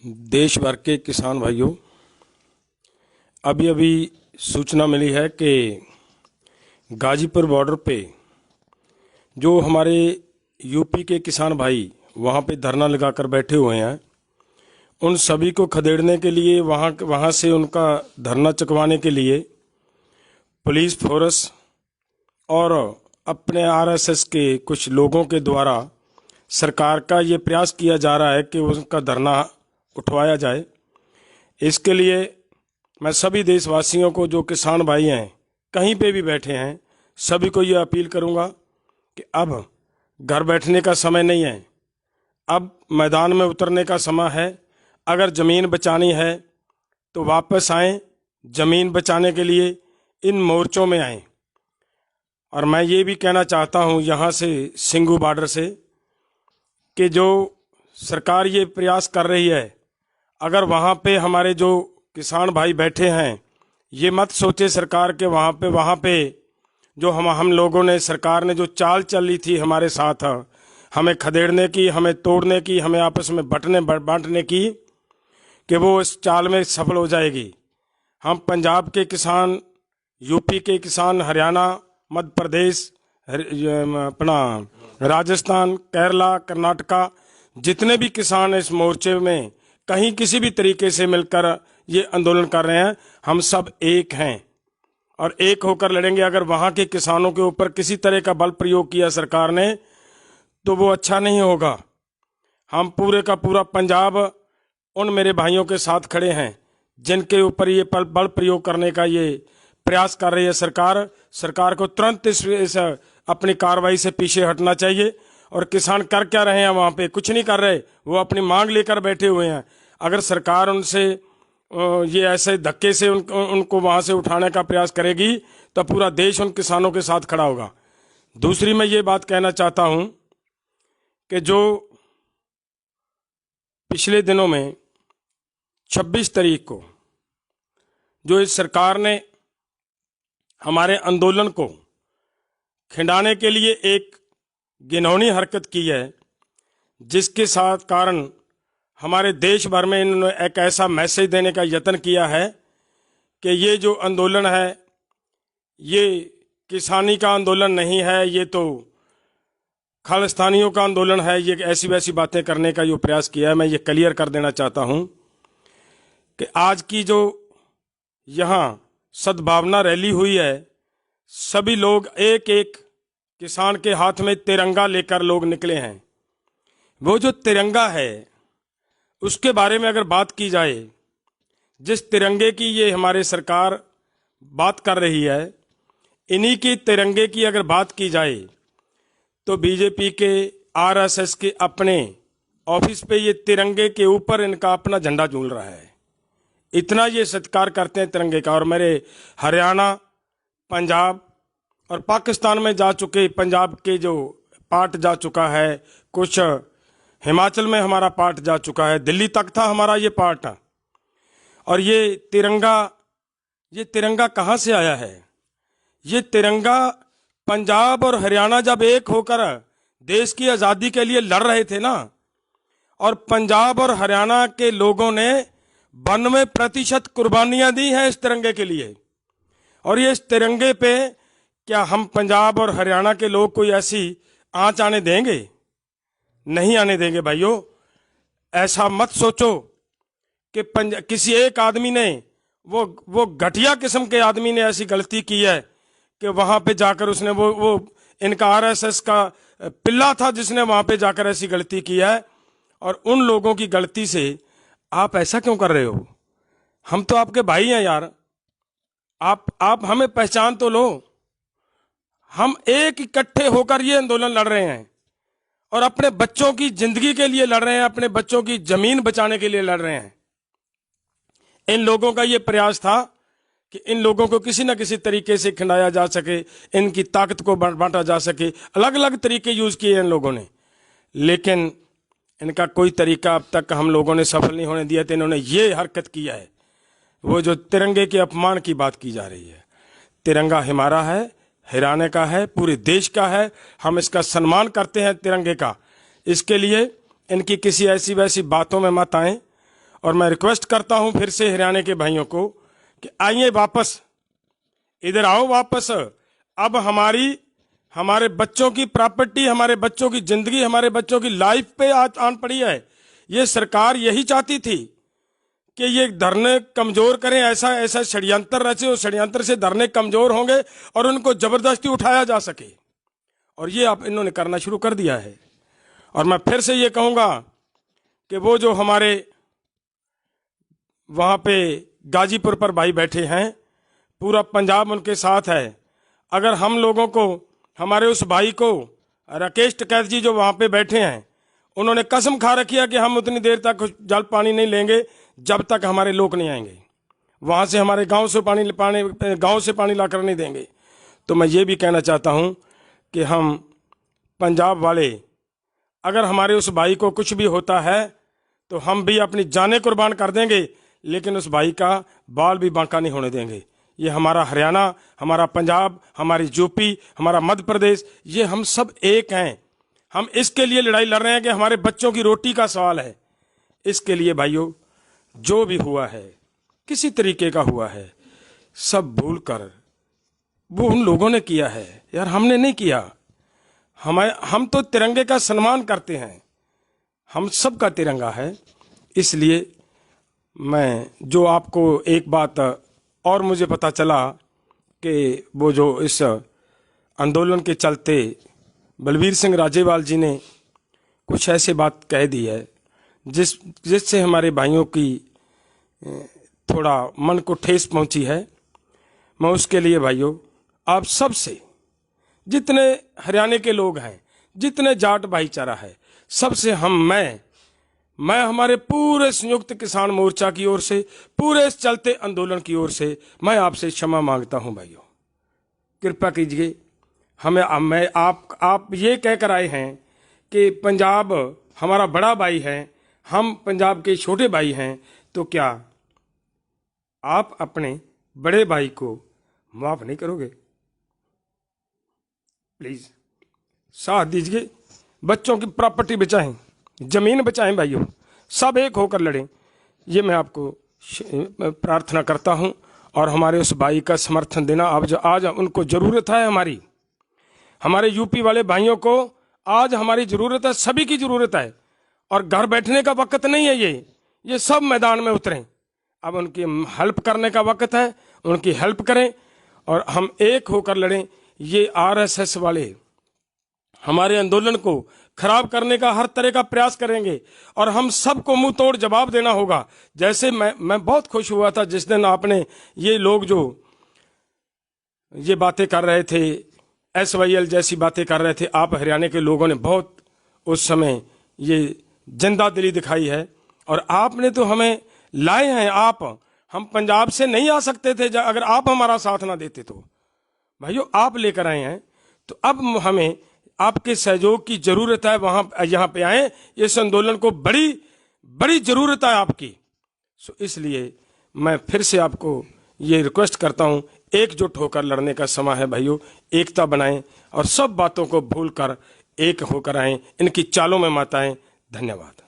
देश भर के किसान भाइयों, अभी अभी सूचना मिली है कि गाजीपुर बॉर्डर पे जो हमारे यूपी के किसान भाई वहाँ पे धरना लगाकर बैठे हुए हैं, उन सभी को खदेड़ने के लिए वहाँ से उनका धरना चुकवाने के लिए पुलिस फोर्स और अपने आरएसएस के कुछ लोगों के द्वारा सरकार का ये प्रयास किया जा रहा है कि उनका धरना उठवाया जाए। इसके लिए मैं सभी देशवासियों को, जो किसान भाई हैं कहीं पे भी बैठे हैं, सभी को ये अपील करूंगा कि अब घर बैठने का समय नहीं है, अब मैदान में उतरने का समय है। अगर ज़मीन बचानी है तो वापस आएं, ज़मीन बचाने के लिए इन मोर्चों में आएं। और मैं ये भी कहना चाहता हूँ यहाँ से सिंघू बॉर्डर से कि जो सरकार ये प्रयास कर रही है, अगर वहाँ पे हमारे जो किसान भाई बैठे हैं, ये मत सोचे सरकार के वहाँ पे जो हम लोगों ने, सरकार ने जो चाल चली थी हमारे साथ, हमें खदेड़ने की, हमें तोड़ने की, हमें आपस में बांटने की, कि वो इस चाल में सफल हो जाएगी। हम पंजाब के किसान, यूपी के किसान, हरियाणा, मध्य प्रदेश, अपना राजस्थान, केरला, कर्नाटका, जितने भी किसान इस मोर्चे में कहीं किसी भी तरीके से मिलकर ये आंदोलन कर रहे हैं, हम सब एक हैं और एक होकर लड़ेंगे। अगर वहाँ के किसानों के ऊपर किसी तरह का बल प्रयोग किया सरकार ने तो वो अच्छा नहीं होगा। हम पूरे का पूरा पंजाब उन मेरे भाइयों के साथ खड़े हैं जिनके ऊपर ये बल प्रयोग करने का ये प्रयास कर रही है सरकार। सरकार को तुरंत इस अपनी कार्रवाई से पीछे हटना चाहिए। और किसान कर क्या रहे हैं वहाँ पे? कुछ नहीं कर रहे, वो अपनी मांग लेकर बैठे हुए हैं। अगर सरकार उनसे ये ऐसे धक्के से उनको वहाँ से उठाने का प्रयास करेगी तो पूरा देश उन किसानों के साथ खड़ा होगा। दूसरी मैं ये बात कहना चाहता हूँ कि जो पिछले दिनों में 26 तारीख को जो इस सरकार ने हमारे आंदोलन को खिंडाने के लिए एक घिनौनी हरकत की है, जिसके साथ कारण हमारे देश भर में इन्होंने एक ऐसा मैसेज देने का यत्न किया है कि ये जो आंदोलन है ये किसानी का आंदोलन नहीं है, ये तो खालिस्तानियों का आंदोलन है। ये ऐसी वैसी बातें करने का जो प्रयास किया है, मैं ये क्लियर कर देना चाहता हूँ कि आज की जो यहाँ सद्भावना रैली हुई है, सभी लोग एक एक किसान के हाथ में तिरंगा लेकर लोग निकले हैं। वो जो तिरंगा है उसके बारे में अगर बात की जाए, जिस तिरंगे की ये हमारे सरकार बात कर रही है, इन्हीं की तिरंगे की अगर बात की जाए तो बीजेपी के, आरएसएस के अपने ऑफिस पे ये तिरंगे के ऊपर इनका अपना झंडा झूल रहा है। इतना ये सत्कार करते हैं तिरंगे का। और मेरे हरियाणा, पंजाब और पाकिस्तान में जा चुके, पंजाब के जो पार्ट जा चुका है, कुछ हिमाचल में हमारा पार्ट जा चुका है, दिल्ली तक था हमारा ये पार्ट। और ये तिरंगा कहाँ से आया है? ये तिरंगा पंजाब और हरियाणा जब एक होकर देश की आज़ादी के लिए लड़ रहे थे ना, और पंजाब और हरियाणा के लोगों ने 92% कुर्बानियां दी हैं इस तिरंगे के लिए। और ये इस तिरंगे पे क्या हम पंजाब और हरियाणा के लोग कोई ऐसी आंच आने देंगे? नहीं आने देंगे भाइयों। ऐसा मत सोचो कि किसी एक आदमी ने, वो घटिया किस्म के आदमी ने ऐसी गलती की है कि वहां पे जाकर उसने वो इनका आरएसएस का पिल्ला था जिसने वहां पे जाकर ऐसी गलती की है। और उन लोगों की गलती से आप ऐसा क्यों कर रहे हो? हम तो आपके भाई हैं यार, आप हमें पहचान तो लो। हम एक इकट्ठे होकर ये आंदोलन लड़ रहे हैं और अपने बच्चों की जिंदगी के लिए लड़ रहे हैं, अपने बच्चों की जमीन बचाने के लिए लड़ रहे हैं। इन लोगों का ये प्रयास था कि इन लोगों को किसी न किसी तरीके से खिंडाया जा सके, इनकी ताकत को बांटा जा सके। अलग अलग तरीके यूज किए इन लोगों ने, लेकिन इनका कोई तरीका अब तक हम लोगों ने सफल नहीं होने दिया। तो इन्होंने ये हरकत किया है, वो जो तिरंगे के अपमान की बात की जा रही है। तिरंगा हमारा है, हरियाणा का है, पूरे देश का है। हम इसका सम्मान करते हैं तिरंगे का। इसके लिए इनकी किसी ऐसी वैसी बातों में मत आएं और मैं रिक्वेस्ट करता हूं फिर से हरियाणा के भाइयों को कि आइए वापस, इधर आओ वापस। अब हमारे बच्चों की प्रॉपर्टी, हमारे बच्चों की जिंदगी, हमारे बच्चों की लाइफ पे आज आन पड़ी है। ये सरकार यही चाहती थी कि ये धरने कमजोर करें, ऐसा ऐसा षड्यंत्र रचे, उस षड्यंत्र से धरने कमजोर होंगे और उनको जबरदस्ती उठाया जा सके, और ये आप इन्होंने करना शुरू कर दिया है। और मैं फिर से ये कहूंगा कि वो जो हमारे वहां पे गाजीपुर पर भाई बैठे हैं, पूरा पंजाब उनके साथ है। अगर हम लोगों को, हमारे उस भाई को, राकेश टिकैत जी जो वहां पे बैठे हैं, उन्होंने कसम खा रखी है कि हम उतनी देर तक जल पानी नहीं लेंगे जब तक हमारे लोग नहीं आएंगे, वहां से हमारे गांव से पानी लाकर नहीं देंगे। तो मैं ये भी कहना चाहता हूं कि हम पंजाब वाले, अगर हमारे उस भाई को कुछ भी होता है तो हम भी अपनी जानें कुर्बान कर देंगे, लेकिन उस भाई का बाल भी बांका नहीं होने देंगे। ये हमारा हरियाणा, हमारा पंजाब, हमारी यूपी, हमारा मध्य प्रदेश, ये हम सब एक हैं। हम इसके लिए लड़ाई लड़ रहे हैं कि हमारे बच्चों की रोटी का सवाल है। इसके लिए भाइयों, जो भी हुआ है, किसी तरीके का हुआ है, सब भूल कर वो उन लोगों ने किया है यार, हमने नहीं किया। हम तो तिरंगे का सम्मान करते हैं, हम सब का तिरंगा है। इसलिए मैं जो आपको एक बात और मुझे पता चला कि वो जो इस आंदोलन के चलते बलबीर सिंह राजेवाल जी ने कुछ ऐसे बात कह दी है जिससे हमारे भाइयों की थोड़ा मन को ठेस पहुंची है। मैं उसके लिए भाइयों आप सब से, जितने हरियाणा के लोग हैं, जितने जाट भाईचारा है, सबसे मैं हमारे पूरे संयुक्त किसान मोर्चा की ओर से, पूरे इस चलते आंदोलन की ओर से मैं आपसे क्षमा मांगता हूं भाइयों। कृपा कीजिए, आप ये कहकर आए हैं कि पंजाब हमारा बड़ा भाई है, हम पंजाब के छोटे भाई हैं, तो क्या आप अपने बड़े भाई को माफ नहीं करोगे? प्लीज साथ दीजिए, बच्चों की प्रॉपर्टी बचाएं, जमीन बचाएं भाइयों, सब एक होकर लड़ें। ये मैं आपको प्रार्थना करता हूं। और हमारे उस भाई का समर्थन देना, आज उनको जरूरत है, हमारे यूपी वाले भाइयों को आज हमारी जरूरत है, सभी की जरूरत है। और घर बैठने का वक्त नहीं है, ये सब मैदान में उतरें। अब उनकी हेल्प करने का वक्त है, उनकी हेल्प करें और हम एक होकर लड़ें। ये आरएसएस वाले हमारे आंदोलन को खराब करने का हर तरह का प्रयास करेंगे और हम सबको मुंह तोड़ जवाब देना होगा। जैसे मैं बहुत खुश हुआ था जिस दिन आपने, ये लोग जो ये बातें कर रहे थे, SYL जैसी बातें कर रहे थे, आप हरियाणा के लोगों ने बहुत उस समय ये जिंदा दिली दिखाई है और आपने तो हमें लाए हैं। हम पंजाब से नहीं आ सकते थे अगर आप हमारा साथ ना देते। तो भाइयों, आप लेकर आए हैं, तो अब हमें आपके सहयोग की जरूरत है। यहाँ पे आए, इस आंदोलन को बड़ी जरूरत है आपकी। इसलिए मैं फिर से आपको ये रिक्वेस्ट करता हूं, एकजुट होकर लड़ने का समय है भाइयों। एकता बनाएं और सब बातों को भूलकर एक होकर आएं, इनकी चालों में मत आएं। धन्यवाद।